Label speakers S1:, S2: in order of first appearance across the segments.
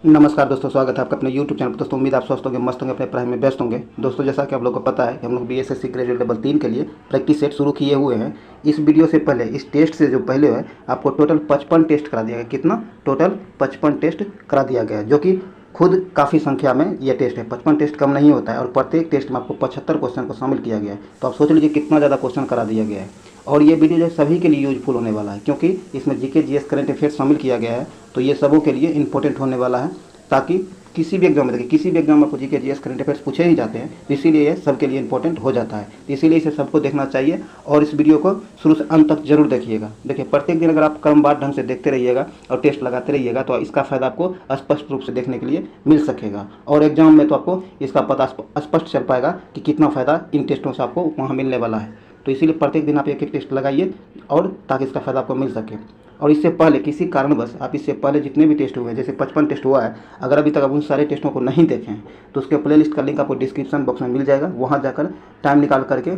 S1: नमस्कार दोस्तों, स्वागत है आपका अपने YouTube चैनल पर। दोस्तों उम्मीद आप स्वस्थ होंगे, मस्त होंगे, अपने पढ़ाई में व्यस्त होंगे। दोस्तों जैसा कि आप लोगों को पता है कि हम लोग BSSC ग्रेजुएट लेवल 3 के लिए प्रैक्टिस सेट शुरू किए हुए हैं। इस वीडियो से पहले, इस टेस्ट से जो पहले है, आपको टोटल 55 टेस्ट करा दिया गया। कितना? टोटल 55 टेस्ट करा दिया गया है, जो कि खुद काफ़ी संख्या में ये टेस्ट है। 55 टेस्ट कम नहीं होता है, और प्रत्येक टेस्ट में आपको 75 क्वेश्चन को शामिल किया गया है। तो आप सोच लीजिए कितना ज़्यादा क्वेश्चन करा दिया गया है। और ये वीडियो जो सभी के लिए यूजफुल होने वाला है, क्योंकि इसमें जीके जीएस करंट अफेयर्स शामिल किया गया है। तो ये सबों के लिए इंपॉर्टेंट होने वाला है, ताकि किसी भी एग्जाम में, देखिए किसी भी एग्जाम में आपको जीके जीएस करंट अफेयर्स पूछे ही जाते हैं, तो इसीलिए ये सबके लिए इंपॉर्टेंट हो जाता है। तो इसीलिए इसे सबको देखना चाहिए, और इस वीडियो को शुरू से अंत तक जरूर देखिएगा। देखिए प्रत्येक दिन अगर आप क्रमबद्ध ढंग से देखते रहिएगा और टेस्ट लगाते रहिएगा, तो इसका फ़ायदा आपको स्पष्ट रूप से देखने के लिए मिल सकेगा। और एग्जाम में तो आपको इसका पता स्पष्ट चल पाएगा कि कितना फ़ायदा इन टेस्टों से आपको वहाँ मिलने वाला है। तो इसीलिए प्रत्येक दिन आप एक एक टेस्ट लगाइए, और ताकि इसका फ़ायदा आपको मिल सके। और इससे पहले किसी कारणवश आप इससे पहले जितने भी टेस्ट हुए हैं, जैसे 55 टेस्ट हुआ है, अगर अभी तक आप उन सारे टेस्टों को नहीं देखे हैं, तो उसके प्लेलिस्ट का लिंक आपको डिस्क्रिप्शन बॉक्स में मिल जाएगा। वहाँ जाकर टाइम निकाल करके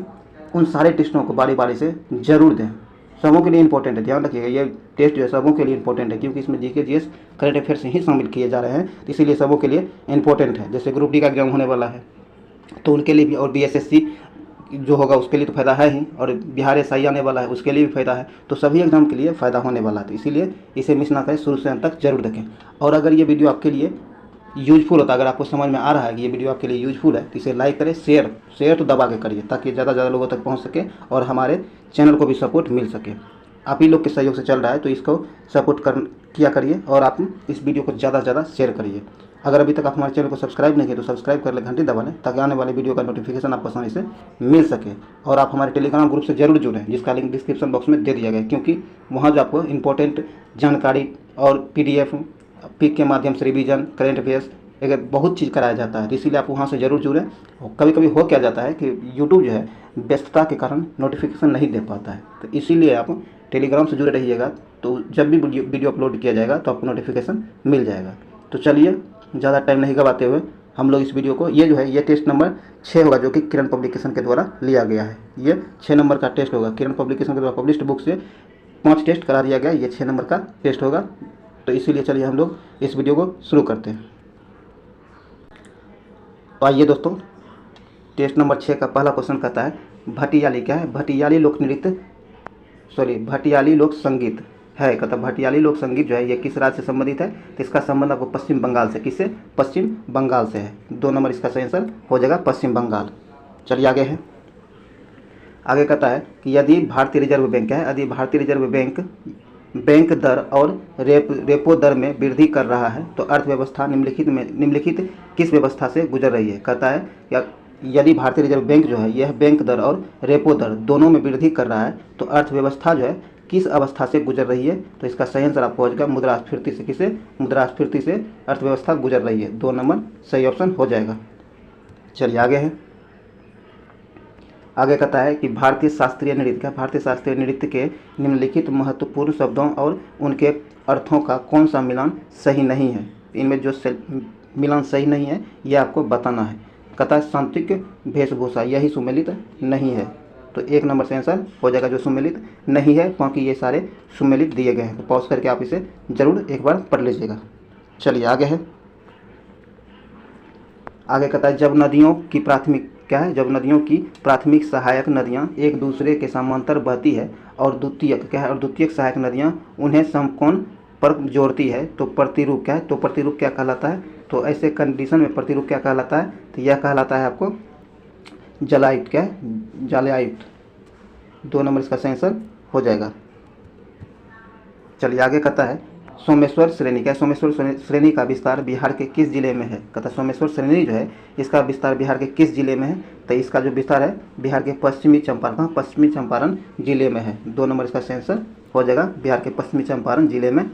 S1: उन सारे टेस्टों को बारी बारी से ज़रूर दें। सबों के लिए इंपॉर्टेंट है, ध्यान रखिएगा। ये टेस्ट जो है सबों के लिए इंपॉर्टेंट है, क्योंकि इसमें जीके जीएस करंट अफेयर्स ही शामिल किए जा रहे हैं। तो इसीलिए सबों के लिए इंपॉर्टेंट है। जैसे ग्रुप डी का एग्जाम होने वाला है, तो उनके लिए भी, और BSSC जो होगा उसके लिए तो फ़ायदा है ही, और बिहार SI आने वाला है उसके लिए भी फ़ायदा है। तो सभी एग्जाम के लिए फ़ायदा होने वाला है। तो इसीलिए इसे मिस ना करें, शुरू से अंत तक जरूर देखें। और अगर ये वीडियो आपके लिए यूजफुल होता है, अगर आपको समझ में आ रहा है कि ये वीडियो आपके लिए यूजफुल है, तो इसे लाइक करें, शेयर तो दबा के करिए, ताकि ज़्यादा से ज़्यादा लोगों तक पहुँच सके और हमारे चैनल को भी सपोर्ट मिल सके। आप ही लोग के सहयोग से चल रहा है, तो इसको सपोर्ट किया करिए, और आप इस वीडियो को ज़्यादा से ज़्यादा शेयर करिए। अगर अभी तक आप हमारे चैनल को सब्सक्राइब नहीं किए तो सब्सक्राइब कर ले, घंटी दबा लें, ताकि आने वाले वीडियो का नोटिफिकेशन आपको आसानी से मिल सके। और आप हमारे टेलीग्राम ग्रुप से जरूर जुड़ें, जिसका लिंक डिस्क्रिप्शन बॉक्स में दे दिया गया है, क्योंकि वहाँ जो आपको इंपॉर्टेंट जानकारी और PDF पिक के माध्यम से रिवीजन, करेंट अफेयर्स, एक बहुत चीज़ कराया जाता है। इसीलिए आप वहाँ से जरूर जुड़ें। कभी कभी हो क्या जाता है कि यूट्यूब जो है व्यस्तता के कारण नोटिफिकेशन नहीं दे पाता है, तो इसीलिए आप टेलीग्राम से जुड़े रहिएगा। तो जब भी वीडियो अपलोड किया जाएगा तो आपको नोटिफिकेशन मिल जाएगा। तो चलिए ज़्यादा टाइम नहीं गवाते हुए हम लोग इस वीडियो को, ये जो है ये टेस्ट नंबर 6 होगा, जो कि किरण पब्लिकेशन के द्वारा लिया गया है। ये 6 नंबर का टेस्ट होगा। किरण पब्लिकेशन के द्वारा पब्लिश्ड बुक से 5 टेस्ट करा दिया गया, ये 6 नंबर का टेस्ट होगा। तो इसीलिए चलिए हम लोग इस वीडियो को शुरू करते हैं। तो आइए दोस्तों, टेस्ट नंबर 6 का पहला क्वेश्चन कहता है, भटियाली क्या है? भटियाली लोक नृत्य, भटियाली लोक संगीत है। कहता भटियाली लोक संगीत जो है ये किस राज्य से संबंधित है? तो इसका संबंध आपको पश्चिम बंगाल से। किससे? पश्चिम बंगाल से है। 2 नंबर इसका सही आंसर हो जाएगा पश्चिम बंगाल। चलिए आगे है। आगे कहता है कि यदि भारतीय रिजर्व बैंक क्या है? यदि भारतीय रिजर्व बैंक बैंक दर और रेपो दर में वृद्धि कर रहा है, तो अर्थव्यवस्था निम्नलिखित किस व्यवस्था से गुजर रही है? कहता है यदि भारतीय रिजर्व बैंक जो है यह बैंक दर और रेपो दर दोनों में वृद्धि कर रहा है, तो अर्थव्यवस्था जो है किस अवस्था से गुजर रही है? तो इसका सही आंसर आपको हो जाएगा मुद्रास्फीति से। किसे? मुद्रास्फीति से अर्थव्यवस्था गुजर रही है। 2 नंबर सही ऑप्शन हो जाएगा। चलिए आगे है। आगे कहता है कि भारतीय शास्त्रीय नृत्य के निम्नलिखित महत्वपूर्ण शब्दों और उनके अर्थों का कौन सा मिलान सही नहीं है? इनमें जो मिलान सही नहीं है यह आपको बताना है। कहता है सांत्विक वेशभूषा, यही सुमेलित नहीं है। तो 1 नंबर से आंसर हो जाएगा जो सुमेलित नहीं है, क्योंकि ये सारे सुमेलित दिए गए हैं। तो पॉज करके आप इसे जरूर एक बार पढ़ लीजिएगा। चलिए आगे है। आगे कहता है जब नदियों की प्राथमिक क्या है? जब नदियों की प्राथमिक सहायक नदियाँ एक दूसरे के समांतर बहती है और द्वितीयक क्या है? और द्वितीयक सहायक नदियाँ उन्हें समकोण पर जोड़ती है, तो प्रतिरूप क्या है? तो प्रतिरूप क्या कहलाता है? तो ऐसे कंडीशन में प्रतिरूप क्या कहलाता है? तो यह कहलाता है आपको जलाइट। क्या है? जालाइट। 2 नंबर इसका सही आंसर हो जाएगा। चलिए आगे कहता है सोमेश्वर श्रेणी क्या है? सोमेश्वर श्रेणी का विस्तार बिहार के किस जिले में है? कहता है सोमेश्वर श्रेणी जो है इसका विस्तार बिहार के किस जिले में है? तो इसका जो विस्तार है बिहार के पश्चिमी चंपारण जिले में है। 2 नंबर इसका सही आंसर हो जाएगा। बिहार के पश्चिमी चंपारण जिले में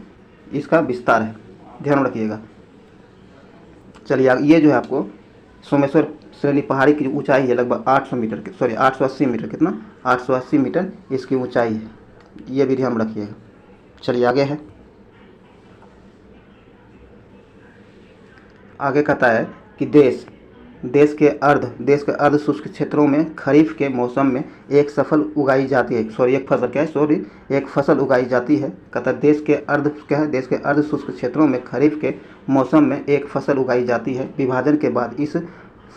S1: इसका विस्तार है, ध्यान रखिएगा। चलिए ये जो है आपको सोमेश्वर श्रेणी पहाड़ी की ऊंचाई है लगभग 880 मीटर। कितना? 880 मीटर इसकी ऊंचाई है, ये भी ध्यान रखिएगा। चलिए आगे है। आगे कहता है कि देश देश के अर्ध शुष्क क्षेत्रों में खरीफ के मौसम में एक फसल उगाई जाती है। एक फसल उगाई जाती है। कहता है देश के अर्ध शुष्क क्षेत्रों में खरीफ के मौसम में एक फसल उगाई जाती है। विभाजन के बाद इस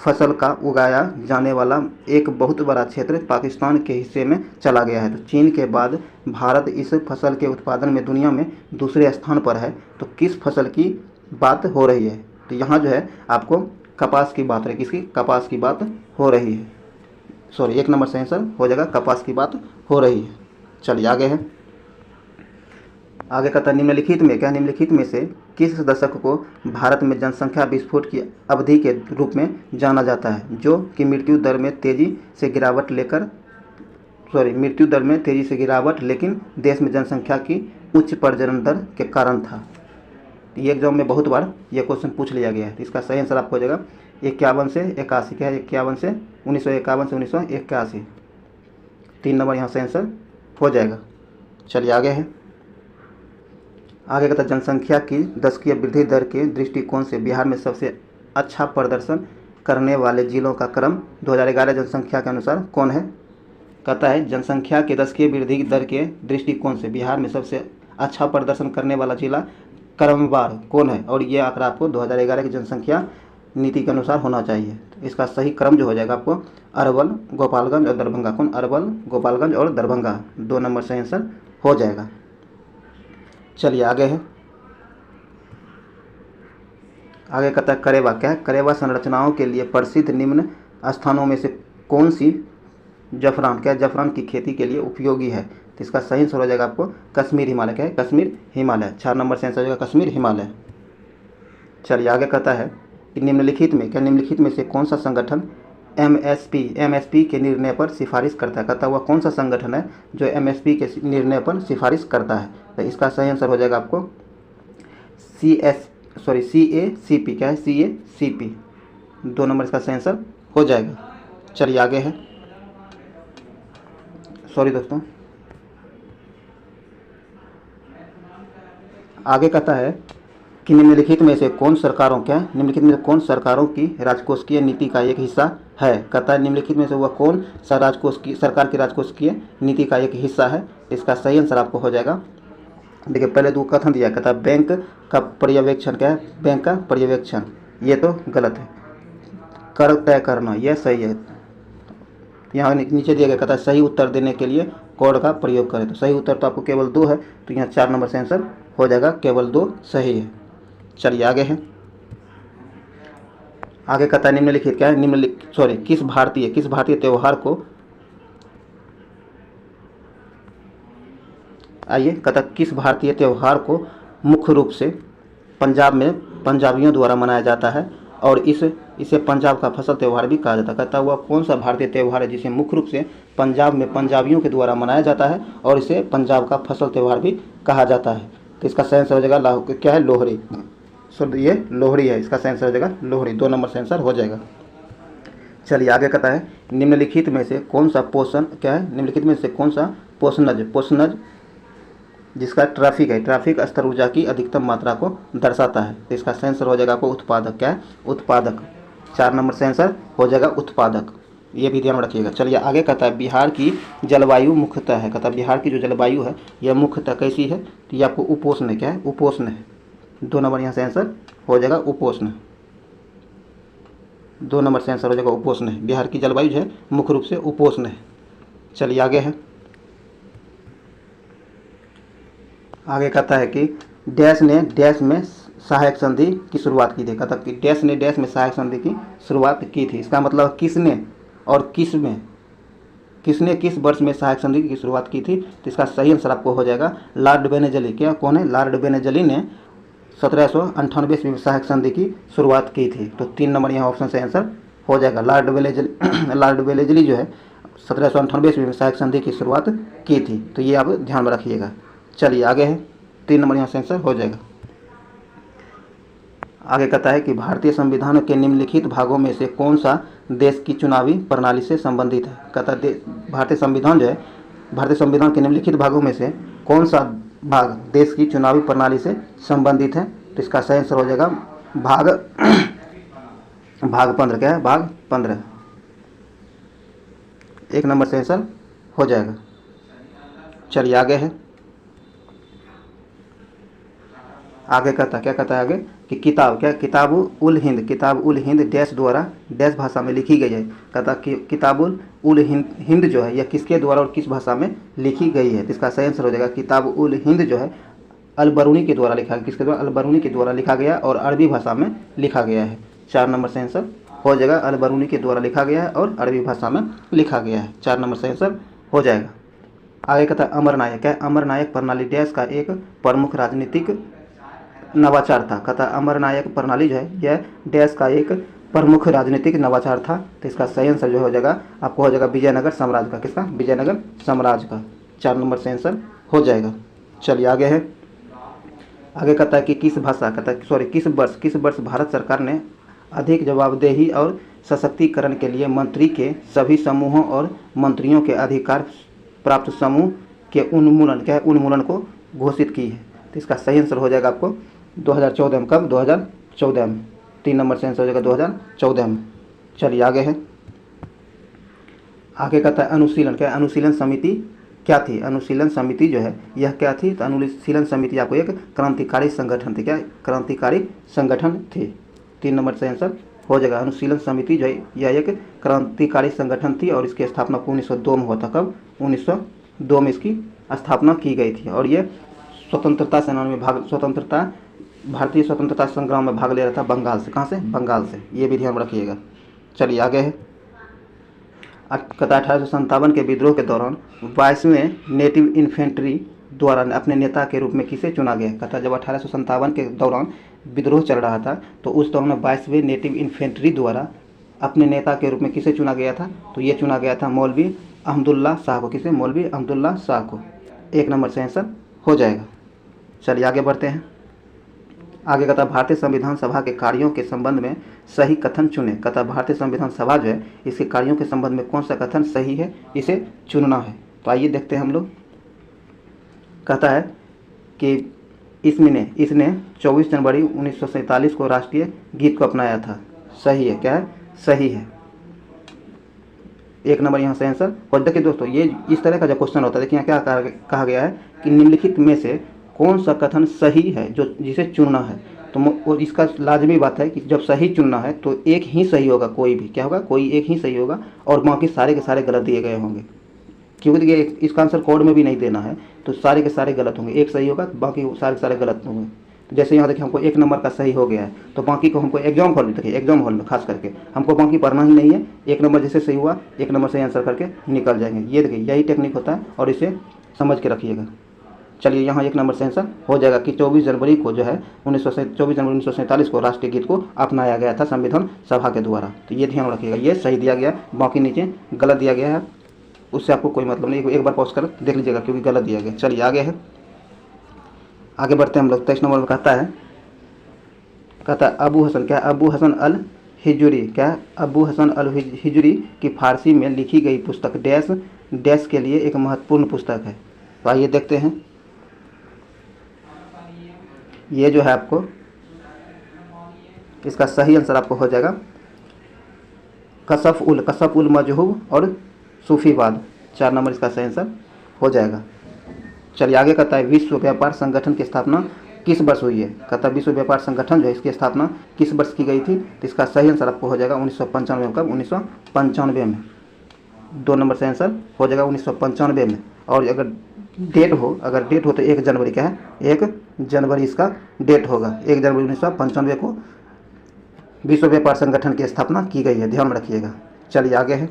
S1: फसल का उगाया जाने वाला एक बहुत बड़ा क्षेत्र पाकिस्तान के हिस्से में चला गया है। तो चीन के बाद भारत इस फसल के उत्पादन में दुनिया में दूसरे स्थान पर है। तो किस फसल की बात हो रही है? तो यहाँ जो है आपको कपास की बात है। किसकी? कपास की बात हो रही है। 1 नंबर से आंसर हो जाएगा, कपास की बात हो रही है। चलिए आगे है। आगे कहता है निम्नलिखित में से किस दशक को भारत में जनसंख्या विस्फोट की अवधि के रूप में जाना जाता है, जो कि मृत्यु दर में तेज़ी से गिरावट लेकिन देश में जनसंख्या की उच्च प्रजनन दर के कारण था। ये एग्जाम में बहुत बार ये क्वेश्चन पूछ लिया गया है। इसका सही आंसर आपको हो जाएगा 51 से 81। क्या है? 1951 से 1981। 3 नंबर यहाँ से आंसर हो जाएगा। चलिए आगे है। आगे कहता है जनसंख्या की दशकीय वृद्धि दर के दृष्टिकोण से बिहार में सबसे अच्छा प्रदर्शन करने वाले जिलों का क्रम 2011 जनसंख्या के अनुसार कौन है? कहता है जनसंख्या के दशकीय वृद्धि दर के दृष्टिकोण से बिहार में सबसे अच्छा प्रदर्शन करने वाला जिला क्रमवार कौन है? और ये आंकड़ा आपको 2011 की जनसंख्या नीति के अनुसार होना चाहिए। तो इसका सही क्रम जो हो जाएगा आपको अरवल, गोपालगंज और दरभंगा। कौन? अरवल, गोपालगंज और दरभंगा। 2 नंबर से आंसर हो जाएगा। चलिए आगे है। आगे कहता है करेवा। क्या है? करेवा संरचनाओं के लिए प्रसिद्ध निम्न स्थानों में से कौन सी जफरान की खेती के लिए उपयोगी है? तो इसका सही आंसर हो जाएगा आपको कश्मीर हिमालय। क्या है? कश्मीर हिमालय। 4 नंबर से आंसर हो जाएगा कश्मीर हिमालय। चलिए आगे कहता है कि निम्नलिखित में से कौन सा संगठन एमएसपी के निर्णय पर सिफारिश करता है? कहता हुआ कौन सा संगठन है जो एमएसपी के निर्णय पर सिफारिश करता है? तो इसका सही आंसर हो जाएगा आपको CACP। क्या है? CACP। 2 नंबर इसका सही आंसर हो जाएगा। चलिए आगे है। दोस्तों आगे कहता है कि निम्नलिखित में से कौन सरकारों की राजकोषीय नीति का एक हिस्सा है? कहता है निम्नलिखित में से वह कौन सा सरकार की राजकोषीय नीति का एक हिस्सा है? इसका सही आंसर आपको हो जाएगा। देखिए पहले 2 कथन दिया। कहता है बैंक का पर्यवेक्षण। क्या है? बैंक का पर्यवेक्षण। ये तो गलत है। कर तय करना, यह सही है। यहाँ नीचे दिया गया। कहता है सही उत्तर देने के लिए कोड का प्रयोग करें। तो सही उत्तर तो आपको केवल 2 है। तो यहाँ 4 नंबर से आंसर हो जाएगा, केवल 2 सही है। चलिए आगे है। आगे कहता है निम्नलिखित। क्या है? किस भारतीय त्यौहार को कहता किस भारतीय त्यौहार को मुख्य रूप से पंजाब में पंजाबियों द्वारा मनाया जाता है और इसे पंजाब का फसल त्यौहार भी कहा जाता है? कहता हुआ कौन सा भारतीय त्यौहार है जिसे मुख्य रूप से पंजाब में पंजाबियों के द्वारा मनाया जाता है और इसे पंजाब का फसल त्यौहार भी कहा जाता है? तो इसका सही आंसर हो जाएगा क्या है? लोहड़ी। ये लोहड़ी है। इसका सही आंसर हो जाएगा लोहड़ी। 2 नंबर से आंसर हो जाएगा। चलिए आगे कहता है निम्नलिखित में से कौन सा पोषणज जिसका ट्रैफिक स्तर ऊर्जा की अधिकतम मात्रा को दर्शाता है? तो इसका सही आंसर हो जाएगा आपको उत्पादक। क्या है? उत्पादक। 4 नंबर से आंसर हो जाएगा उत्पादक। ये भी ध्यान रखिएगा। चलिए आगे कहता है बिहार की जलवायु मुख्यतः है। कहता है बिहार की जो जलवायु है यह मुख्यतः कैसी है? तो ये आपको उपोष्ण है। क्या है? उपोष्ण है। 2 नंबर यहाँ से आंसर हो जाएगा उपोष्ण। 2 नंबर से आंसर हो जाएगा उपोष्ण है। बिहार की जलवायु जो है मुख्य रूप से उपोष्ण है। चलिए आगे है। आगे कहता है कि डैश ने डैश में सहायक संधि की शुरुआत की थी। कहता कि डैश ने डैश में सहायक संधि की शुरुआत की थी। इसका मतलब किसने और किसने किस वर्ष में सहायक संधि की शुरुआत की थी? तो इसका सही आंसर आपको हो जाएगा लॉर्ड बेनेजली। क्या कौन है? लॉर्ड बेनेजली ने 1798 ईस्वी में सहायक संधि की शुरुआत की थी। तो 3 नंबर यहाँ ऑप्शन से आंसर हो जाएगा। लॉर्ड बेनेजली जो है 1798 ईस्वी में सहायक संधि की शुरुआत की थी। तो ये आप ध्यान में रखिएगा। चलिए आगे है। 3 नंबर यहाँ से आंसर हो जाएगा। आगे कहता है कि भारतीय संविधान के निम्नलिखित भागों में से कौन सा देश की चुनावी प्रणाली से संबंधित है? कहता है भारतीय संविधान के निम्नलिखित भागों में से कौन सा भाग देश की चुनावी प्रणाली से संबंधित है? तो इसका सही आंसर हो जाएगा भाग 15 क्या है, भाग 15। 1 नंबर से आंसर हो जाएगा। चलिए आगे है, आगे कहता क्या कहता है आगे कि किताब क्या, किताब उल हिंद डैश द्वारा डैश भाषा में लिखी गई है। कहता कि किताबुल उल हिंद जो है यह किसके द्वारा और किस भाषा में लिखी गई है। तो इसका सही आंसर हो जाएगा किताब उल हिंद जो है अल बरूनी के द्वारा लिखा, किसके द्वारा, अल बरूनी के द्वारा लिखा गया और अरबी भाषा में लिखा गया है। 4 नंबर से आंसर हो जाएगा, अल बरूनी के द्वारा लिखा गया है और अरबी भाषा में लिखा गया है। 4 नंबर से आंसर हो जाएगा। आगे कहता है अमर नायक क्या, अमर नायक प्रणाली डैश का एक प्रमुख राजनीतिक नवाचार था। कहता अमर नायक प्रणाली जो है यह डैश का एक प्रमुख राजनीतिक नवाचार था। तो इसका सही आंसर जो हो जाएगा आपको हो जाएगा विजयनगर साम्राज्य का, किसका, विजयनगर साम्राज्य का। 4 नंबर से आंसर हो जाएगा। चलिए आगे है, आगे कहता है कि किस भाषा, कहता है सॉरी किस वर्ष भारत सरकार ने अधिक जवाबदेही और सशक्तिकरण के लिए मंत्री के सभी समूहों और मंत्रियों के अधिकार प्राप्त समूह के उन्मूलन को घोषित की है। तो इसका सही आंसर हो जाएगा आपको 2014 में। कब, 2014 में। 3 नंबर से आंसर हो जाएगा 2014 में। चलिए आगे है, आगे कहता है अनुशीलन क्या, अनुशीलन समिति क्या थी। अनुशीलन समिति जो है यह क्या थी, तो अनुशीलन समिति आपको एक क्रांतिकारी संगठन थी। क्या, क्रांतिकारी संगठन थी। 3 नंबर से आंसर हो जाएगा। अनुशीलन समिति जो है यह एक क्रांतिकारी संगठन थी और इसकी स्थापना 1902 में हुआ था। कब, 1902 में इसकी स्थापना की गई थी। और ये स्वतंत्रता सेनानी में भारतीय स्वतंत्रता संग्राम में भाग ले रहा था बंगाल से। कहाँ से, बंगाल से। ये भी ध्यान में रखिएगा। चलिए आगे है, कहता 1857 के विद्रोह के दौरान 22वें नेटिव इन्फेंट्री द्वारा अपने नेता के रूप में किसे चुना गया। कहता जब 1857 के दौरान विद्रोह चल रहा था तो उस दौरान 22वें नेटिव इन्फेंट्री द्वारा अपने नेता के रूप में किसे चुना गया था। तो ये चुना गया था मौलवी अहमदुल्ला शाह को। किसे, मौलवी अहमदुल्ला शाह को। 1 नंबर से आंसर हो जाएगा। चलिए आगे बढ़ते हैं, आगे कहता भारतीय संविधान सभा के कार्यों के संबंध में सही कथन चुने। कहता भारतीय संविधान सभा जो है इसके कार्यों के संबंध में कौन सा कथन सही है, इसे चुनना है। तो आइए देखते हैं हम लोग। कहता है कि इसने 24 जनवरी 1947 को राष्ट्रीय गीत को अपनाया था। सही है, क्या है, सही है। 1 नंबर यहाँ से आंसर। और देखिए दोस्तों ये इस तरह का जो क्वेश्चन होता है, देखिए क्या कहा गया है कि निम्नलिखित में से कौन सा कथन सही है जो जिसे चुनना है। तो और इसका लाजमी बात है कि जब सही चुनना है तो एक ही सही होगा, कोई भी क्या होगा, कोई एक ही सही होगा और बाकी सारे के सारे गलत दिए गए होंगे। क्योंकि देखिए इसका आंसर कोड में भी नहीं देना है तो सारे के सारे गलत होंगे। एक सही होगा बाकी सारे के सारे गलत होंगे। तो जैसे यहाँ देखिए हमको 1 नंबर का सही हो गया है तो बाकी को हमको एग्जाम हॉल में, देखिए एग्जाम हॉल में खास करके हमको बाकी पढ़ना ही नहीं है। 1 नंबर जैसे सही हुआ 1 नंबर से आंसर करके निकल जाएंगे। ये देखिए यही टेक्निक होता है और इसे समझ के रखिएगा। चलिए यहाँ 1 नंबर से आंसर हो जाएगा कि 24 जनवरी को जो है 24 जनवरी 1947 को राष्ट्रीय गीत को अपनाया गया था संविधान सभा के द्वारा। तो ये ध्यान रखिएगा, ये सही दिया गया, बाकी नीचे गलत दिया गया है, उससे आपको कोई मतलब नहीं। एक बार पॉज कर देख लीजिएगा क्योंकि गलत दिया गया। चलिए आगे है, आगे बढ़ते हैं हम लोग। 23 नंबर में कहता है अबू हसन क्या, अबू हसन अल हिजरी क्या, अबू हसन अल हिजरी की फारसी में लिखी गई पुस्तक डैश डैश के लिए एक महत्वपूर्ण पुस्तक है। तो आइए देखते हैं। ये जो है आपको इसका सही आंसर आपको हो जाएगा कशफ उल मजहूब और सूफीवाद। 4 नंबर इसका सही आंसर हो जाएगा। चलिए आगे कहता है विश्व व्यापार संगठन की स्थापना किस वर्ष हुई है। कहता है विश्व व्यापार संगठन जो है इसकी स्थापना किस वर्ष की गई थी। तो इसका सही आंसर आपको हो जाएगा 1995 में। कब, 1995 में। 2 नंबर से आंसर हो जाएगा 1995 में। और अगर डेट हो तो 1 जनवरी क्या है, 1 जनवरी इसका डेट होगा। 1 जनवरी 1995 को विश्व व्यापार संगठन की स्थापना की गई है, ध्यान में रखिएगा। चलिए आगे है,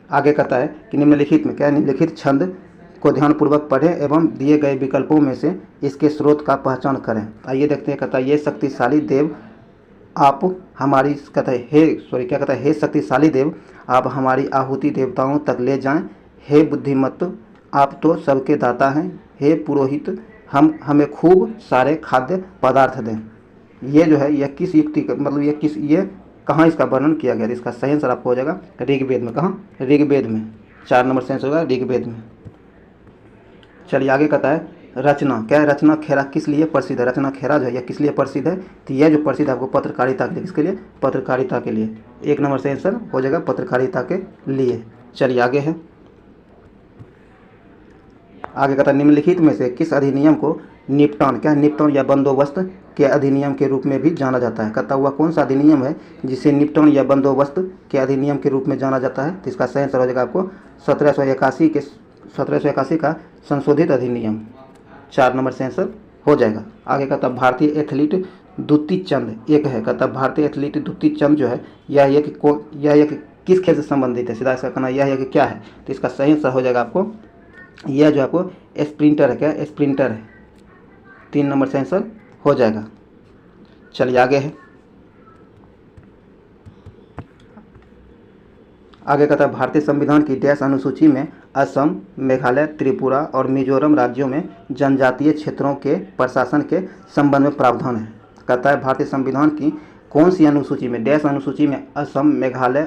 S1: आगे कहता है कि निम्नलिखित में क्या, निम्नलिखित छंद को ध्यानपूर्वक पढ़ें एवं दिए गए विकल्पों में से इसके स्रोत का पहचान करें। आइए देखते हैं। कहता है ये शक्तिशाली देव आप हमारी, कहता है हे शक्तिशाली देव आप हमारी आहुति देवताओं तक ले जाएं। हे बुद्धिमत्त आप तो सबके दाता हैं। हे पुरोहित हम हमें खूब सारे खाद्य पदार्थ दें। ये जो है यह किस युक्ति का मतलब ये कहाँ इसका वर्णन किया गया। इसका सही आंसर आपको हो जाएगा ऋग्वेद में। कहाँ, ऋग्वेद में। 4 नंबर से आंसर होगा ऋग्वेद में। चलिए आगे कहता है रचना, क्या है, रचना खेरा किस लिए प्रसिद्ध है, रचना खेरा जो है यह किस लिए प्रसिद्ध है, तो यह जो प्रसिद्ध है आपको पत्रकारिता के लिए, किसके लिए, पत्रकारिता के लिए। 1 नंबर से आंसर हो जाएगा पत्रकारिता के लिए। चलिए आगे है, आगे कहता है निम्नलिखित में से किस अधिनियम को निपटान, क्या है, निपटान या बंदोबस्त के अधिनियम के रूप में भी जाना जाता है। कहता हुआ कौन सा अधिनियम है जिसे निपटान या बंदोबस्त के अधिनियम के रूप में जाना जाता है, तो इसका सही आंसर हो जाएगा आपको 1781 का संशोधित अधिनियम। 4 नंबर से आंसर हो जाएगा। आगे कहता भारतीय एथलीट द्युति चंद एक है, कहता भारतीय एथलीट द्युति चंद जो है यह एक किस खेल से संबंधित है, सीधा इसका कहना यह है कि क्या है, तो इसका सही आंसर हो जाएगा आपको, यह जो आपको स्प्रिंटर है, क्या स्प्रिंटर है। 3 नंबर से आंसर हो जाएगा। चलिए आगे है, आगे कहता है भारतीय संविधान की डैश अनुसूची में असम, मेघालय, त्रिपुरा और मिजोरम राज्यों में जनजातीय क्षेत्रों के प्रशासन के संबंध में प्रावधान है। कहता है भारतीय संविधान की कौन सी अनुसूची में, डैश अनुसूची में असम, मेघालय,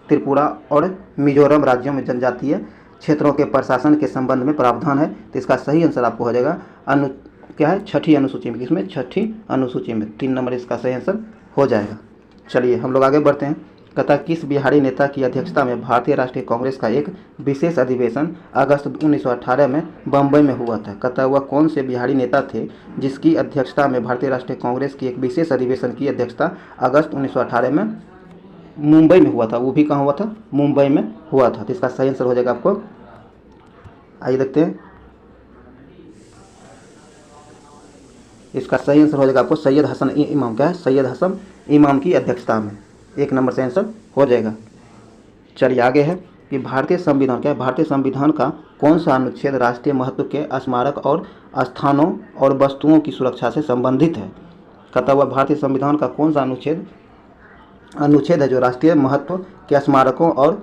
S1: त्रिपुरा और मिजोरम राज्यों में जनजातीय क्षेत्रों के प्रशासन के संबंध में प्रावधान है, तो इसका सही आंसर आपको हो जाएगा क्या है, 6ठी अनुसूची में, किसमें, 6ठी अनुसूची में। 3 नंबर इसका सही आंसर हो जाएगा। चलिए हम लोग आगे बढ़ते हैं। कहता किस बिहारी नेता की अध्यक्षता में भारतीय राष्ट्रीय कांग्रेस का एक विशेष अधिवेशन अगस्त 1918 में बम्बई में हुआ था। कहता हुआ कौन से बिहारी नेता थे जिसकी अध्यक्षता में भारतीय राष्ट्रीय कांग्रेस की एक विशेष अधिवेशन की अध्यक्षता अगस्त 1918 में मुंबई में हुआ था, वो भी कहाँ हुआ था, मुंबई में हुआ था। तो इसका सही आंसर हो जाएगा आपको, आइए देखते हैं, इसका सही आंसर हो जाएगा आपको सैयद हसन इमाम, क्या है, सैयद हसन इमाम की अध्यक्षता में। 1 नंबर से आंसर हो जाएगा। चलिए आगे है कि भारतीय संविधान, क्या है, भारतीय संविधान का कौन सा अनुच्छेद राष्ट्रीय महत्व के स्मारक और स्थानों और वस्तुओं की सुरक्षा से संबंधित है। कहता हुआ भारतीय संविधान का कौन सा अनुच्छेद है जो राष्ट्रीय महत्व के स्मारकों और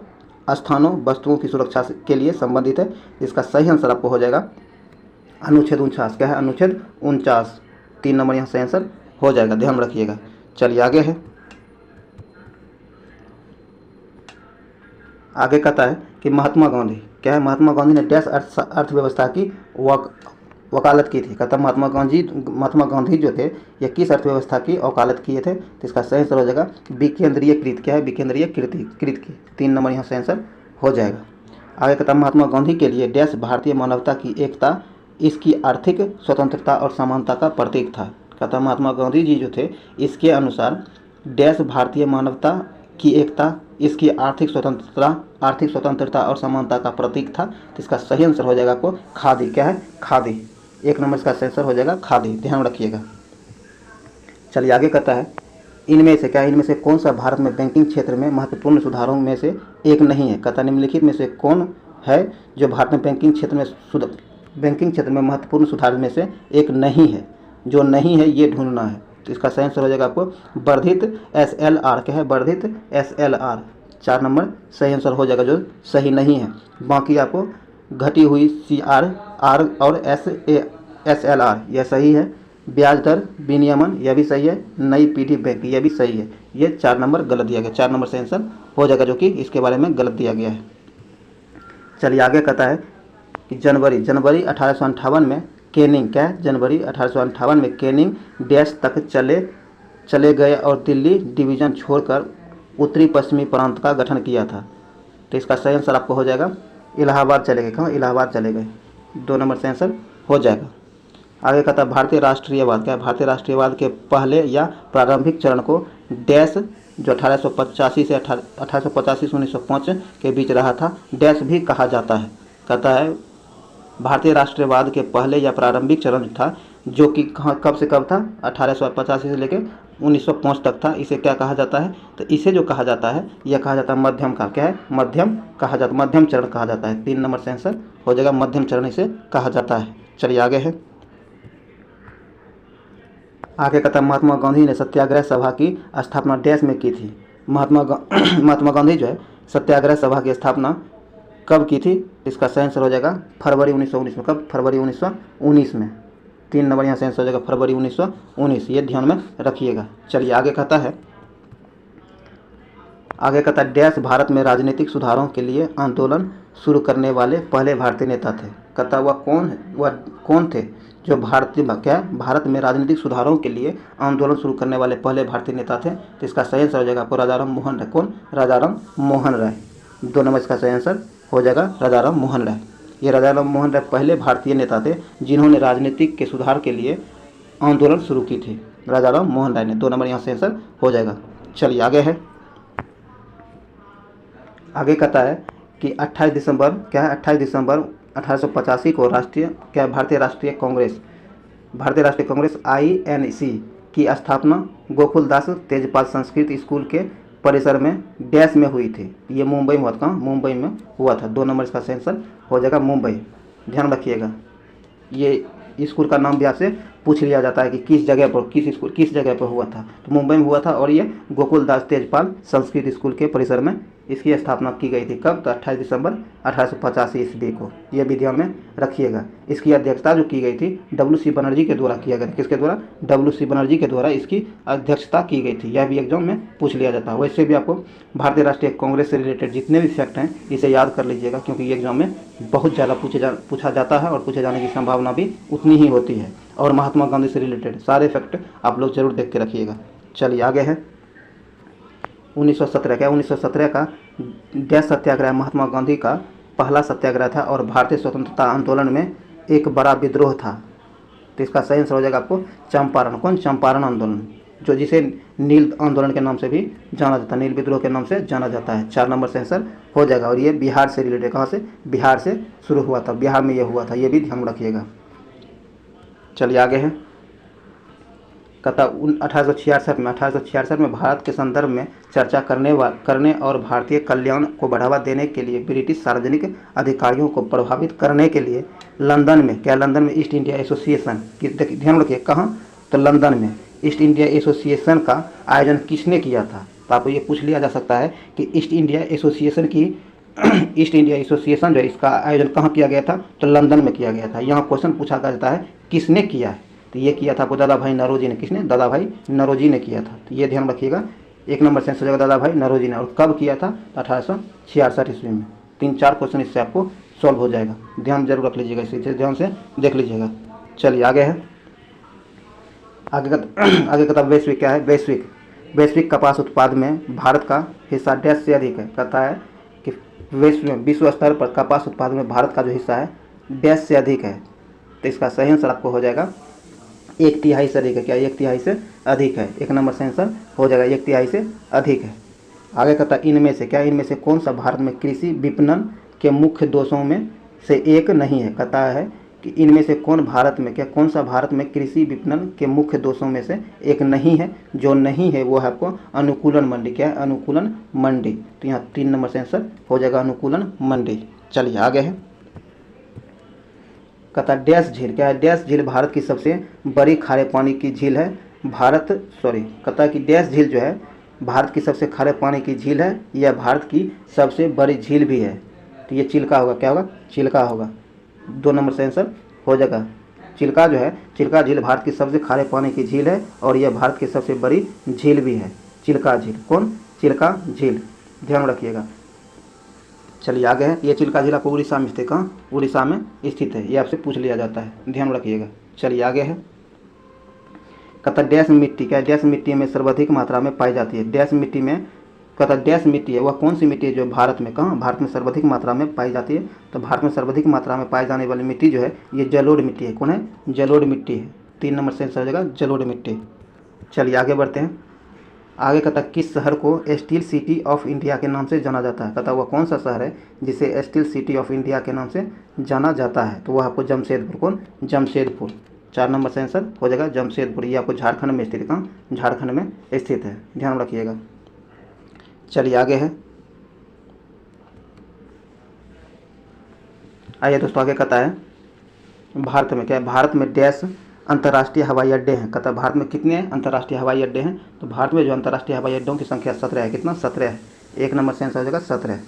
S1: स्थानों वस्तुओं की सुरक्षा के लिए संबंधित है। इसका सही आंसर आपको हो जाएगा अनुच्छेद 49, क्या है, अनुच्छेद 49। 3 नंबर यहाँ से आंसर हो जाएगा, ध्यान रखिएगा। चलिए आगे है, आगे कहता है कि महात्मा गांधी, क्या है, महात्मा गांधी ने डैश अर्थव्यवस्था की वकालत की थी। कहता महात्मा गांधी जो थे ये किस अर्थव्यवस्था की वकालत किए थे, तो इसका सही आंसर हो जाएगा विकेंद्रीयकृत, क्या है, विकेंद्रीयकृत की। 3 नंबर यहाँ से आंसर हो जाएगा। आगे कहता महात्मा गांधी के लिए डैश भारतीय मानवता की एकता इसकी आर्थिक स्वतंत्रता और समानता का प्रतीक था। कहता महात्मा गांधी जी जो थे इसके अनुसार डैश भारतीय मानवता की एकता इसकी आर्थिक स्वतंत्रता और समानता का प्रतीक था। तो इसका सही आंसर हो जाएगा आपको खादी, क्या है, खादी। 1 नंबर इसका सही आंसर हो जाएगा खादी, ध्यान रखिएगा। चलिए आगे कहता है इनमें से, क्या, इनमें से कौन सा भारत में बैंकिंग क्षेत्र में महत्वपूर्ण सुधारों में से एक नहीं है। कहता निम्नलिखित में से कौन है जो भारत में बैंकिंग क्षेत्र में महत्वपूर्ण सुधार में से एक नहीं है, जो नहीं है ये ढूंढना है। तो इसका सही आंसर हो जाएगा आपको वर्धित SLR, क्या है, वर्धित SLR। 4 नंबर सही आंसर हो जाएगा, जो सही नहीं है। बाकी आपको घटी हुई CR और SLR यह सही है। ब्याज दर विनियमन यह भी सही है। नई पीढ़ी बैंक यह भी सही है। ये 4 नंबर गलत दिया गया, 4 नंबर से आंसर हो जाएगा, जो कि इसके बारे में गलत दिया गया है। चलिए आगे कहता है कि जनवरी 1858 में कैनिंग, क्या है, जनवरी 1858 में कैनिंग डैश तक चले गए और दिल्ली डिवीज़न छोड़कर उत्तरी पश्चिमी प्रांत का गठन किया था। तो इसका सही आंसर आपको हो जाएगा इलाहाबाद चले गए, कहाँ, इलाहाबाद चले गए। 2 नंबर से आंसर हो जाएगा। आगे कहता है भारतीय राष्ट्रीयवाद, क्या है, भारतीय राष्ट्रीयवाद के पहले या प्रारंभिक चरण को डैश जो 1885 से 1905 के बीच रहा था डैश भी कहा जाता है। कहता है भारतीय राष्ट्रवाद के पहले या प्रारंभिक चरण था जो कि कब से कब था, 1885 से लेकर 1905 तक था। इसे क्या कहा जाता है, तो इसे जो कहा जाता है यह कहा जाता है मध्यम का, क्या है, मध्यम कहा जाता, मध्यम चरण कहा जाता है। 3 नंबर से आंसर हो जाएगा, मध्यम चरण इसे कहा जाता है। चलिए आगे है, आगे कहता है महात्मा गांधी ने सत्याग्रह सभा की स्थापना डैश में की थी। महात्मा गांधी जो है सत्याग्रह सभा की स्थापना कब की थी, इसका सही आंसर हो जाएगा फरवरी 1919 में। कब, फरवरी 1919 में। 3 नंबर यहाँ से आंसर हो जाएगा फरवरी 1919, ये ध्यान में रखिएगा। चलिए आगे कहता है डैश भारत में राजनीतिक सुधारों के लिए आंदोलन शुरू करने वाले पहले भारतीय नेता थे। कहता वह कौन थे जो भारत में राजनीतिक सुधारों के लिए आंदोलन शुरू करने वाले पहले भारतीय नेता थे। तो इसका सही आंसर हो जाएगा आपको राजाराम मोहन राय। कौन? राजाराम मोहन राय। 2 नंबर इसका सही आंसर हो जाएगा राजाराम मोहन राय। ये राजाराम मोहन राय पहले भारतीय नेता थे जिन्होंने राजनीतिक के सुधार के लिए आंदोलन शुरू की थी। राजाराम मोहन राय ने। 2 नंबर यहाँ से आंसर हो जाएगा। चलिए आगे है। आगे कहता है कि 28 दिसंबर 1885 को भारतीय राष्ट्रीय कांग्रेस INC की स्थापना गोकुलदास तेजपाल संस्कृत स्कूल के परिसर में डैश में हुई थी। ये मुंबई में हुआ था। मुंबई में हुआ था। 2 नंबर इसका सही आंसर हो जाएगा मुंबई। ध्यान रखिएगा, ये स्कूल का नाम भी आपसे पूछ लिया जाता है कि किस जगह पर हुआ था। तो मुंबई में हुआ था और ये गोकुलदास तेजपाल संस्कृत स्कूल के परिसर में इसकी स्थापना की गई थी। कब? तो 28 दिसंबर 1885 ईस्वी को। यह भी ध्यान में रखिएगा। इसकी अध्यक्षता जो की गई थी WC बनर्जी के द्वारा किया गया था। किसके द्वारा? WC बनर्जी के द्वारा इसकी अध्यक्षता की गई थी। यह भी एग्जाम में पूछ लिया जाता है। वैसे भी आपको भारतीय राष्ट्रीय कांग्रेस से रिलेटेड जितने भी फैक्ट हैं इसे याद कर लीजिएगा, क्योंकि ये एग्जाम में बहुत ज़्यादा पूछा जाता है और पूछे जाने की संभावना भी उतनी ही होती है। और महात्मा गांधी से रिलेटेड सारे फैक्ट आप लोग जरूर देख के रखिएगा। चलिए आगे है। 1917 का डैश सत्याग्रह महात्मा गांधी का पहला सत्याग्रह था और भारतीय स्वतंत्रता आंदोलन में एक बड़ा विद्रोह था। तो इसका सही आंसर हो जाएगा आपको चंपारण। कौन? चंपारण आंदोलन, जो जिसे नील आंदोलन के नाम से भी जाना जाता है, नील विद्रोह के नाम से जाना जाता है। 4 नंबर से आंसर हो जाएगा। और ये बिहार से रिलेटेड, कहाँ से? बिहार से शुरू हुआ था। बिहार में ये हुआ था, ये भी ध्यान रखिएगा। चलिए आगे है। कहता 1866 में भारत के संदर्भ में चर्चा करने और भारतीय कल्याण को बढ़ावा देने के लिए ब्रिटिश सार्वजनिक अधिकारियों को प्रभावित करने के लिए लंदन में ईस्ट इंडिया एसोसिएशन, ध्यान रखिए कहाँ? तो लंदन में ईस्ट इंडिया एसोसिएशन का आयोजन किसने किया था? तो आपको ये पूछ लिया जा सकता है कि ईस्ट इंडिया एसोसिएशन जो है इसका आयोजन कहाँ किया गया था? तो लंदन में किया गया था। यहाँ क्वेश्चन पूछा जाता है किसने किया है? तो ये किया था आपको दादा भाई नौरोजी ने। किसने? दादा भाई नौरोजी ने किया था। तो ये ध्यान रखिएगा। 1 नंबर से आंसर हो जाएगा दादा भाई नौरोजी ने। और कब किया था? 1866 ईस्वी में। 3-4 क्वेश्चन इससे आपको सॉल्व हो जाएगा। ध्यान जरूर रख लीजिएगा, इसे ध्यान से देख लीजिएगा। चलिए आगे है। आगे का वैश्विक क्या है? वैश्विक कपास उत्पाद में भारत का हिस्सा डैश से अधिक है। कहता है कि विश्व स्तर पर कपास उत्पादन में भारत का जो हिस्सा है डैश से अधिक है। तो इसका सही आंसर आपको हो जाएगा 1/3 से अधिक है। क्या? 1/3 से अधिक है। 1 नंबर से आंसर हो जाएगा 1/3 से अधिक है। आगे कहता है इनमें से कौन सा भारत में कृषि विपणन के मुख्य दोषों में से एक नहीं है? कहता है कि इनमें से कौन सा भारत में कृषि विपणन के मुख्य दोषों में से एक नहीं है? जो नहीं है वो है आपको अनुकूलन मंडी। क्या है? अनुकूलन मंडी। तो यहाँ 3 नंबर से आंसर हो जाएगा अनुकूलन मंडी। चलिए आगे है। कहता डैश झील क्या है? डैश झील भारत की सबसे बड़ी खारे पानी की झील है। कहता है कि डैश झील जो है भारत की सबसे खारे पानी की झील है। यह भारत की सबसे बड़ी झील भी है। तो ये चिल्का होगा। क्या होगा? चिल्का होगा। 2 नंबर से आंसर हो जाएगा। चिल्का जो है, चिल्का झील भारत की सबसे खारे पानी की झील है और यह भारत की सबसे बड़ी झील भी है। चिल्का झील। कौन? चिल्का झील। ध्यान रखिएगा। चलिए आगे है। ये चिल्का झील आपको उड़ीसा में स्थित, कहाँ? उड़ीसा में स्थित है। ये आपसे पूछ लिया जाता है, ध्यान रखिएगा। चलिए आगे है। कहता डैश मिट्टी क्या है? डैश मिट्टी में सर्वाधिक मात्रा में पाई जाती है। डैश मिट्टी में, कहता डैश मिट्टी है वह कौन सी मिट्टी है जो भारत में, कहाँ? भारत में सर्वाधिक मात्रा में पाई जाती है। तो भारत में सर्वाधिक मात्रा में पाई जाने वाली मिट्टी जो है ये जलोढ़ मिट्टी है। कौन है? जलोढ़ मिट्टी है। 3 नंबर से आंसर हो जाएगा जलोढ़ मिट्टी। चलिए आगे बढ़ते हैं। आगे कहता किस शहर को स्टील सिटी ऑफ इंडिया के नाम से जाना जाता है? कहता वह कौन सा शहर है जिसे स्टील सिटी ऑफ इंडिया के नाम से जाना जाता है? तो वह आपको जमशेदपुर। कौन? जमशेदपुर। 4 नंबर से आंसर हो जाएगा जमशेदपुर। ये आपको झारखंड में स्थित, कहाँ? झारखंड में स्थित है। ध्यान रखिएगा। चलिए आगे है। आइए दोस्तों आगे कहता है भारत में क्या है? भारत में डैश अंतर्राष्ट्रीय हवाई अड्डे हैं। कहता है भारत में कितने अंतर्राष्ट्रीय हवाई अड्डे हैं? तो भारत में जो अंतर्राष्ट्रीय हवाई अड्डों की संख्या 17 है। कितना? 17 है। 1 नंबर से आंसर हो जाएगा 17।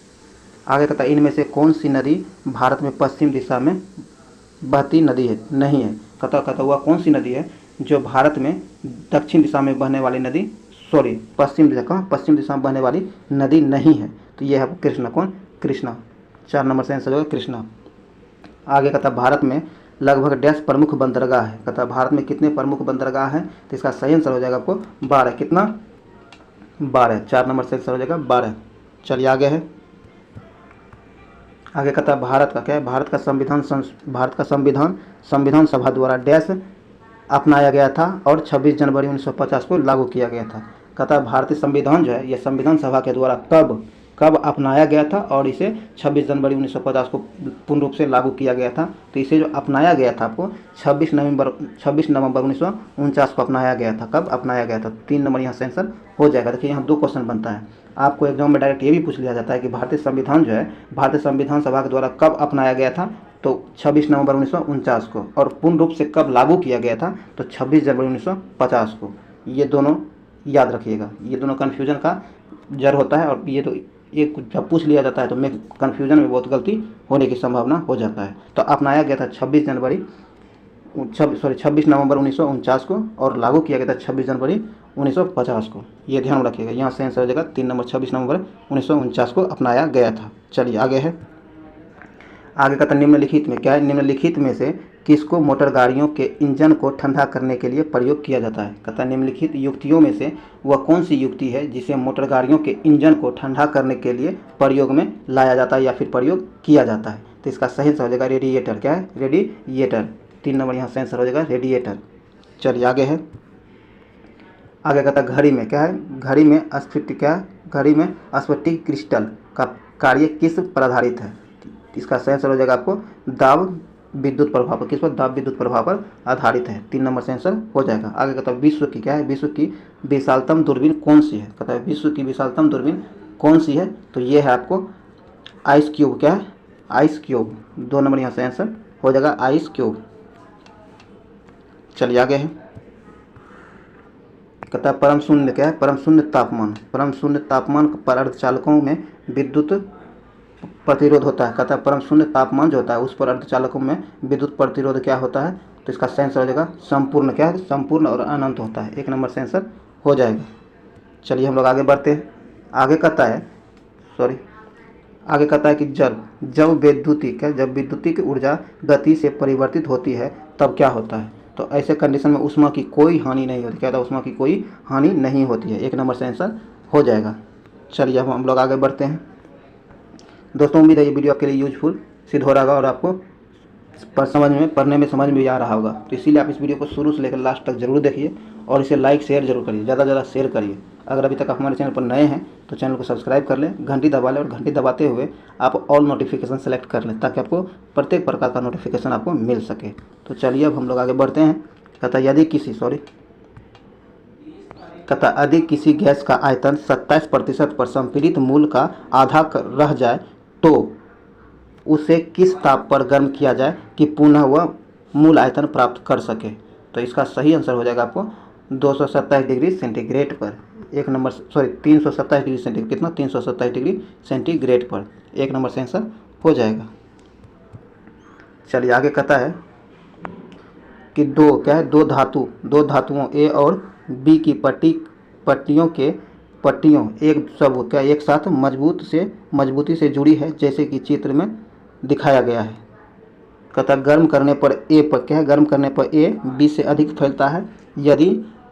S1: आगे कहता है इनमें से कौन सी नदी भारत में पश्चिम दिशा में बहती नदी है? नहीं है। कहता हुआ कौन सी नदी है जो भारत में दक्षिण दिशा में बहने वाली नदी, पश्चिम दिशा, कहाँ? पश्चिम दिशा में बहने वाली नदी नहीं है। तो यह है कृष्णा। कौन? कृष्णा। 4 नंबर से आंसर होगा कृष्णा। आगे कहता भारत में लगभग डैश प्रमुख बंदरगाह है। कहता है भारत में कितने प्रमुख बंदरगाह हैं, तो इसका सही आंसर हो जाएगा आपको 12। कितना? 12। 4 नंबर से आंसर हो जाएगा 12। चलिए आगे है। आगे कहता है भारत का क्या है, भारत का संविधान सभा द्वारा डैश अपनाया गया था और 26 जनवरी 1950 को लागू किया गया था। कहता है भारतीय संविधान जो है यह संविधान सभा के द्वारा कब अपनाया गया था और इसे 26 जनवरी 1950 को पूर्ण रूप से लागू किया गया था। तो इसे जो अपनाया गया था आपको 26 नवंबर 1949 को अपनाया गया था। कब अपनाया गया था? 3 नंबर यहाँ से आंसर हो जाएगा। देखिए यहाँ 2 क्वेश्चन बनता है। आपको एग्जाम में डायरेक्ट ये भी पूछ लिया जाता है कि भारतीय संविधान जो है भारतीय संविधान सभा के द्वारा कब अपनाया गया था, तो 26 नवंबर 1949 को, और पूर्ण रूप से कब लागू किया गया था, तो 26 जनवरी 1950 को। ये दोनों याद रखिएगा, ये दोनों कन्फ्यूजन का जड़ होता है, और ये तो एक जब पूछ लिया जाता है तो मैं कन्फ्यूजन में बहुत गलती होने की संभावना हो जाता है। तो अपनाया गया था 26 नवंबर 1949 को और लागू किया गया था 26 जनवरी 1950 को। ये ध्यान रखिएगा। यहाँ से आंसर हो जाएगा 3 नंबर 26 नवंबर 1949 को अपनाया गया था। चलिए आगे है। आगे का तो निम्नलिखित में क्या है, निम्नलिखित में से किसको मोटर गाड़ियों के इंजन को ठंडा करने के लिए प्रयोग किया जाता है। कहता है निम्नलिखित युक्तियों में से वह कौन सी युक्ति है जिसे मोटर गाड़ियों के इंजन को ठंडा करने के लिए प्रयोग में लाया जाता है या फिर प्रयोग किया जाता है। तो इसका सही आंसर हो जाएगा रेडिएटर। क्या है? रेडिएटर। 3 नंबर यहाँ से आंसर हो जाएगा रेडिएटर। चलिए आगे है। आगे कहता है घड़ी में क्या है, घड़ी में स्फटिक क्रिस्टल का कार्य किस पर आधारित है। इसका सही आंसर हो जाएगा आपको दाब विद्युत प्रभाव पर। किस पर? दाब विद्युत प्रभाव पर आधारित है। 3 नंबर से आंसर हो जाएगा। आगे कहता है विश्व की क्या है, विश्व की विशालतम दूरबीन कौन सी है। कहता है विश्व की विशालतम दूरबीन कौन सी है, तो ये है आपको आइस क्यूब। क्या है? Ice cube. 2 नंबर यहाँ से आंसर हो जाएगा आइस क्यूब। चलिए आगे है। कहता है परम शून्य क्या है, परम शून्य तापमान पर अर्धचालकों में विद्युत प्रतिरोध होता है। कहता है परम शून्य तापमान जो होता है उस पर अर्धचालकों में विद्युत प्रतिरोध क्या होता है, तो इसका आंसर हो जाएगा संपूर्ण। क्या है? संपूर्ण और अनंत होता है। 1 नंबर से आंसर हो जाएगा। चलिए हम लोग आगे बढ़ते हैं। आगे कहता है कि जब विद्युतीक ऊर्जा गति से परिवर्तित होती है तब क्या होता है, तो ऐसे कंडीशन में ऊष्मा की कोई हानि नहीं होती। क्या होता है? ऊष्मा की कोई हानि नहीं होती है। 1 नंबर से आंसर हो जाएगा। चलिए अब हम लोग आगे बढ़ते हैं। दोस्तों उम्मीद है ये वीडियो आपके लिए यूजफुल सिद्ध हो रहा होगा और आपको पढ़ने में समझ में भी आ रहा होगा। तो इसीलिए आप इस वीडियो को शुरू से लेकर लास्ट तक जरूर देखिए और इसे लाइक शेयर जरूर करिए, ज़्यादा से ज़्यादा शेयर करिए। अगर अभी तक आप हमारे चैनल पर नए हैं तो चैनल को सब्सक्राइब कर लें, घंटी दबा लें और घंटी दबाते हुए आप ऑल नोटिफिकेशन सेलेक्ट कर लें ताकि आपको प्रत्येक प्रकार का नोटिफिकेशन आपको मिल सके। तो चलिए अब हम लोग आगे बढ़ते हैं। कहता यदि किसी गैस का आयतन 27% पर संपीड़ित मूल का आधा रह जाए तो उसे किस ताप पर गर्म किया जाए कि पुनः वह मूल आयतन प्राप्त कर सके। तो इसका सही आंसर हो जाएगा आपको 227 डिग्री सेंटीग्रेड पर। 327 डिग्री सेंटीग्रेड। कितना? 327 डिग्री सेंटीग्रेड पर। 1 नंबर से आंसर हो जाएगा। चलिए आगे कहता है कि दो धातुओं ए और बी की पट्टियों एक साथ मजबूती से जुड़ी है जैसे कि चित्र में दिखाया गया है। कहता गर्म करने पर ए बी से अधिक फैलता है। यदि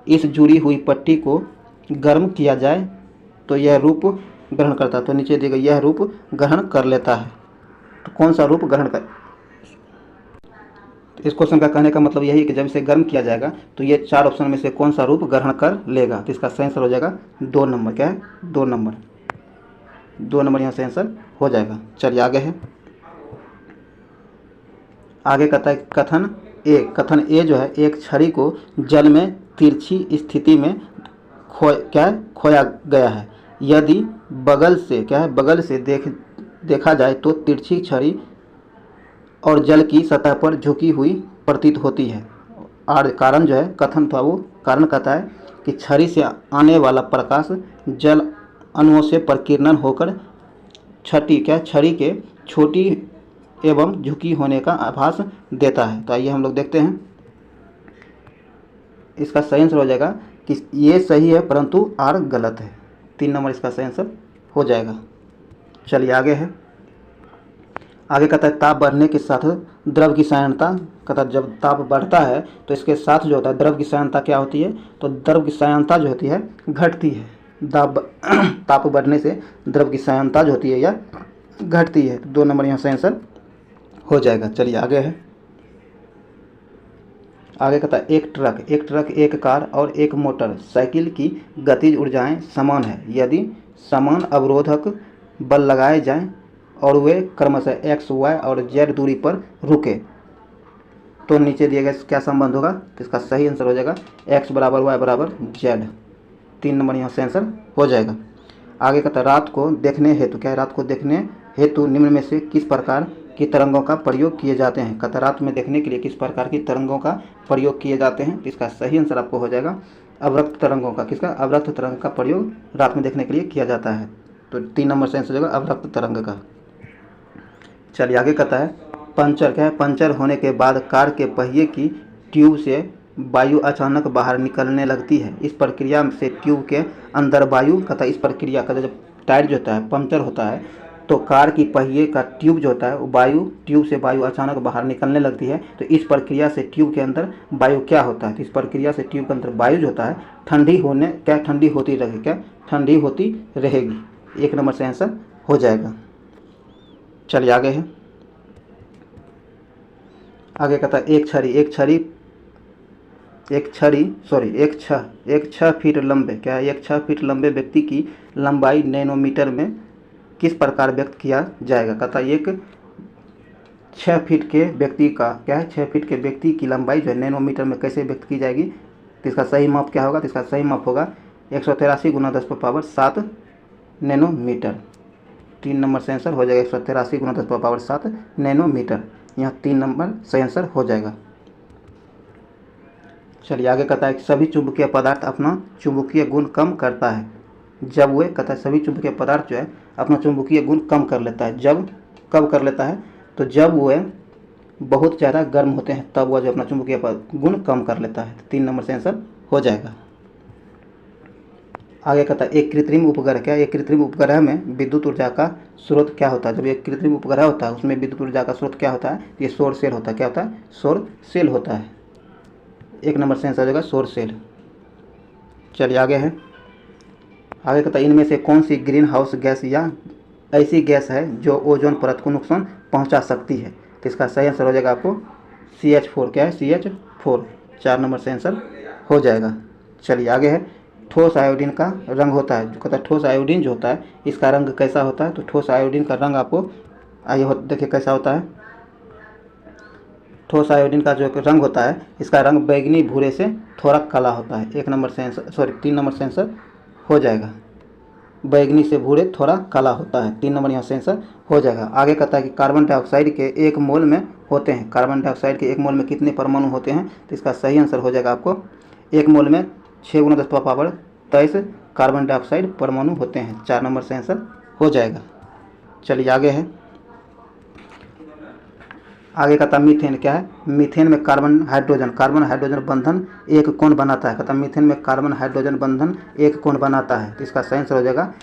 S1: इस जुड़ी हुई पट्टी को गर्म किया जाए तो यह रूप ग्रहण करता है। तो नीचे दिए गए यह रूप ग्रहण कर लेता है। तो कौन सा रूप ग्रहण कर, इस क्वेश्चन का कहने का मतलब यही है कि जब इसे गर्म किया जाएगा तो ये 4 ऑप्शन में से कौन सा रूप ग्रहण कर लेगा। तो इसका सही आंसर हो जाएगा 2 नंबर। क्या है? 2 नंबर यहाँ से आंसर हो जाएगा। चलिए आगे है। आगे कहता है कथन ए जो है एक छड़ी को जल में तिरछी स्थिति में खोया गया है। यदि बगल से देखा जाए तो तिरछी छड़ी और जल की सतह पर झुकी हुई प्रतीत होती है। और कारण जो है कथन था वो कारण कहता है कि छड़ी से आने वाला प्रकाश जल अणुओं से प्रकीर्णन होकर छड़ी के छोटी एवं झुकी होने का आभास देता है। तो आइए हम लोग देखते हैं। इसका सही आंसर हो जाएगा कि ये सही है परंतु आर गलत है। 3 नंबर इसका सही आंसर हो जाएगा। चलिए आगे है। आगे कहता है ताप बढ़ने के साथ द्रव की सायनता, कहता है जब ताप बढ़ता है तो इसके साथ जो होता है द्रव की सायनता क्या होती है, तो द्रव की सायनता जो होती है घटती है। ताप बढ़ने से द्रव की सायनता जो होती है या घटती है। 2 नंबर यहाँ से आंसर हो जाएगा। चलिए आगे है। आगे कहता है एक ट्रक, एक कार और एक मोटर साइकिल की गतिज ऊर्जाएं समान है यदि समान अवरोधक बल लगाए जाएं और वे क्रमशः x, y और z दूरी पर रुके तो नीचे दिए गए क्या संबंध होगा, तो इसका सही आंसर हो जाएगा x बराबर y बराबर z। 3 नंबर यहाँ से आंसर हो जाएगा। आगे कहता है रात को देखने हेतु, क्या है, रात को देखने हेतु निम्न में से किस प्रकार की तरंगों का प्रयोग किए जाते हैं। कहता है रात में देखने के लिए किस प्रकार की तरंगों का प्रयोग किए जाते हैं, तो इसका सही आंसर आपको हो जाएगा अवरक्त तरंगों का। किसका, अवरक्त तरंग का प्रयोग रात में देखने के लिए किया जाता है। तो 3 नंबर से आंसर हो जाएगा अवरक्त तरंग का। चलिए आगे कहता है पंचर, क्या है, पंचर होने के बाद कार के पहिए की ट्यूब से वायु अचानक बाहर निकलने लगती है। इस प्रक्रिया से ट्यूब के अंदर वायु, कहता है इस प्रक्रिया का जब टायर जो होता है पंचर होता है तो कार की पहिए का ट्यूब जो होता है वो ट्यूब से वायु अचानक बाहर निकलने लगती है। तो इस प्रक्रिया से ट्यूब के अंदर वायु क्या होता है, तो इस प्रक्रिया से ट्यूब के अंदर वायु जो होता है ठंडी होती रहेगी। 1 नंबर से आंसर हो जाएगा। चलिए आगे है। आगे कहता है एक छः फीट लंबे, क्या है, एक 6 फीट लंबे व्यक्ति की लंबाई नैनोमीटर में किस प्रकार व्यक्त किया जाएगा। कहता है एक 6 फीट के व्यक्ति का, क्या है, 6 फीट के व्यक्ति की लंबाई जो है नैनोमीटर में कैसे व्यक्त की जाएगी, तो इसका सही माप क्या होगा, तो इसका सही माप होगा 183 × 10⁻7 नैनोमीटर। 3 नंबर से आंसर हो जाएगा 183 × 10⁻7 नैनोमीटर। यहाँ 3 नंबर सही आंसर हो जाएगा। चलिए आगे कहता है कि सभी चुंबकीय पदार्थ अपना चुंबकीय गुण कम करता है जब वे, कहता है सभी चुंबकीय पदार्थ जो है अपना चुंबकीय गुण कम कर लेता है। जब कब कर लेता है, तो जब वह बहुत ज़्यादा गर्म होते हैं तब वह जो अपना चुंबकीय गुण कम कर लेता है। 3 नंबर से आंसर हो जाएगा। आगे कहता है एक कृत्रिम उपग्रह, क्या, एक कृत्रिम उपग्रह में विद्युत ऊर्जा का स्रोत क्या होता है। जब एक कृत्रिम उपग्रह होता है उसमें विद्युत ऊर्जा का स्रोत क्या होता है, ये सौर सेल होता है। क्या होता है, सौर सेल होता है। 1 नंबर से आंसर हो जाएगा सौर सेल। चलिए आगे है। आगे कहता है इनमें से कौन सी ग्रीन हाउस गैस या ऐसी गैस है जो ओजोन परत को नुकसान पहुंचा सकती है, तो इसका सही आंसर हो जाएगा आपको CH4, क्या है, CH4। 4 नंबर से आंसर हो जाएगा। चलिए आगे है। ठोस आयोडीन का रंग होता है, जो कहता है ठोस आयोडीन जो होता है इसका रंग कैसा होता है, तो ठोस आयोडीन का रंग आपको आइए देखिए कैसा होता है। ठोस आयोडीन का जो रंग होता है इसका रंग बैगनी भूरे से थोड़ा काला होता है। 1 नंबर से आंसर 3 नंबर से आंसर हो जाएगा। बैगनी से भूरे थोड़ा काला होता है। 3 नंबर यहाँ से आंसर हो जाएगा। आगे कहता है कि कार्बन डाइऑक्साइड के 1 मोल में होते हैं, कार्बन डाइऑक्साइड के 1 मोल में कितने परमाणु होते हैं, तो इसका सही आंसर हो जाएगा आपको 1 मोल में 6 × 10⁻23 कार्बन डाइऑक्साइड परमाणु होते हैं। 4 नंबर से आंसर हो जाएगा। चलिए आगे है। आगे कहता है मीथेन, क्या है, मीथेन में कार्बन हाइड्रोजन बंधन एक कोण बनाता है। कहता है मीथेन में कार्बन हाइड्रोजन बंधन एक कोण बनाता है, तो इसका सही आंसर हो जाएगा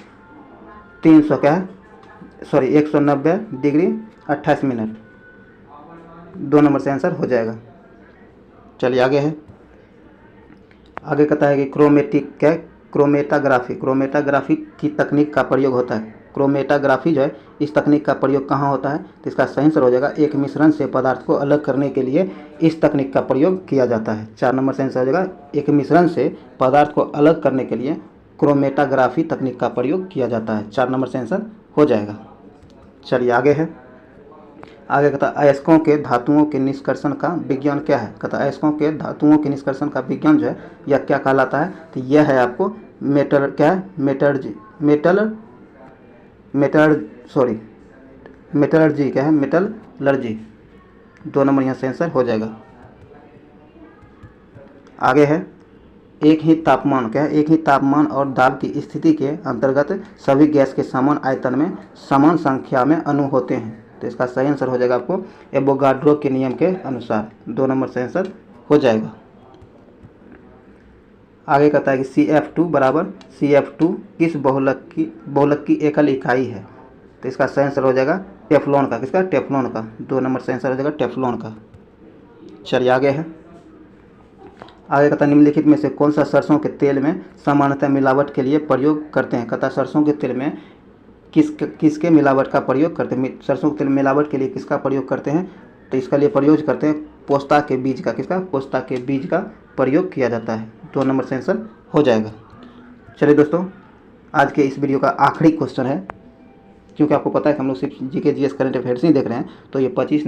S1: 190 डिग्री 28 मिनट। 2 नंबर से आंसर हो जाएगा। चलिए आगे है। आगे कहता है कि क्रोमेटाग्राफी की तकनीक का प्रयोग होता है। क्रोमेटाग्राफी जो है इस तकनीक का प्रयोग कहाँ होता है, तो इसका सही आंसर हो जाएगा एक मिश्रण से पदार्थ को अलग करने के लिए इस तकनीक का प्रयोग किया जाता है। 4 नंबर से आंसर हो जाएगा एक मिश्रण से पदार्थ को अलग करने के लिए क्रोमेटाग्राफी तकनीक का प्रयोग किया जाता है। 4 नंबर से आंसर हो जाएगा। चलिए आगे है। आगे कहता है अयस्कों के धातुओं के निष्कर्षण का विज्ञान क्या है। कहता है अयस्कों के धातुओं के निष्कर्षण का विज्ञान जो है यह क्या कहलाता है, तो यह है आपको मेटलर्जी, क्या है, मेटलर्जी। 2 नंबर यहाँ से आंसर हो जाएगा। आगे है एक ही तापमान, क्या है, एक ही तापमान और दाब की स्थिति के अंतर्गत सभी गैस के समान आयतन में समान संख्या में अणु होते हैं, तो इसका सही आंसर हो जाएगा आपको एवोगाड्रो के नियम के अनुसार। 2 नंबर से आंसर हो जाएगा। आगे कहता है कि CF2 बराबर CF2 किस बहुलक की एकल इकाई है। तो इसका सही आंसर हो जाएगा टेफ्लॉन का। किसका? टेफ्लॉन का। 2 नंबर सही आंसर हो जाएगा टेफ्लॉन का। चलिए आगे है। आगे कहता निम्नलिखित में से कौन सा सरसों के तेल में सामान्यतः मिलावट के लिए प्रयोग करते हैं? कहता सरसों के तेल में किसके मिलावट का प्रयोग करते हैं? सरसों के तेल मिलावट के लिए किसका प्रयोग करते हैं? तो इसका लिए प्रयोग करते हैं पोस्ता के बीज का। किसका? पोस्ता के बीज का प्रयोग किया जाता है। 2 नंबर से आंसर हो जाएगा। चलिए दोस्तों, आज के इस वीडियो का आखिरी क्वेश्चन है, क्योंकि आपको पता है कि हम लोग सिर्फ जीके जीएस करंट अफेयर्स नहीं देख रहे हैं, तो ये 75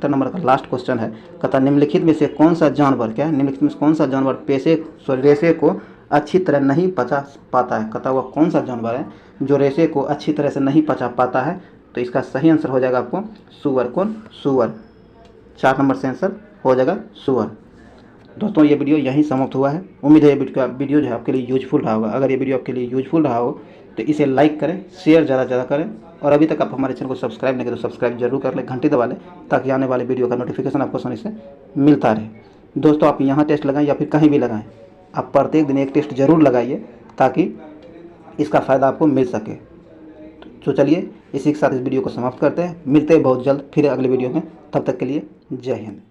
S1: नंबर का लास्ट क्वेश्चन है। कहता निम्नलिखित में से कौन सा जानवर, क्या है, निम्नलिखित में से कौन सा जानवर रेशे को अच्छी तरह नहीं पचा पाता है? कहता हुआ कौन सा जानवर है जो रेशे को अच्छी तरह से नहीं पचा पाता है? तो इसका सही आंसर हो जाएगा आपको सूअर। कौन? सूअर। 4 नंबर से आंसर हो जाएगा सूअर। दोस्तों ये वीडियो यहीं समाप्त हुआ है। उम्मीद है ये वीडियो जो है आपके लिए यूजफुल रहा होगा। अगर ये वीडियो आपके लिए यूजफुल रहा हो तो इसे लाइक करें, शेयर ज़्यादा से ज़्यादा करें, और अभी तक आप हमारे चैनल को सब्सक्राइब नहीं करें तो सब्सक्राइब जरूर कर लें, घंटी दबा लें, ताकि आने वाले वीडियो का नोटिफिकेशन आपको आसानी से मिलता रहे। दोस्तों आप यहाँ टेस्ट लगाएं या फिर कहीं भी लगाएं, आप प्रत्येक दिन एक टेस्ट जरूर लगाइए ताकि इसका फ़ायदा आपको मिल सके। तो चलिए इसी के साथ इस वीडियो को समाप्त करते हैं। मिलते हैं बहुत जल्द फिर अगले वीडियो में। तब तक के लिए जय हिंद।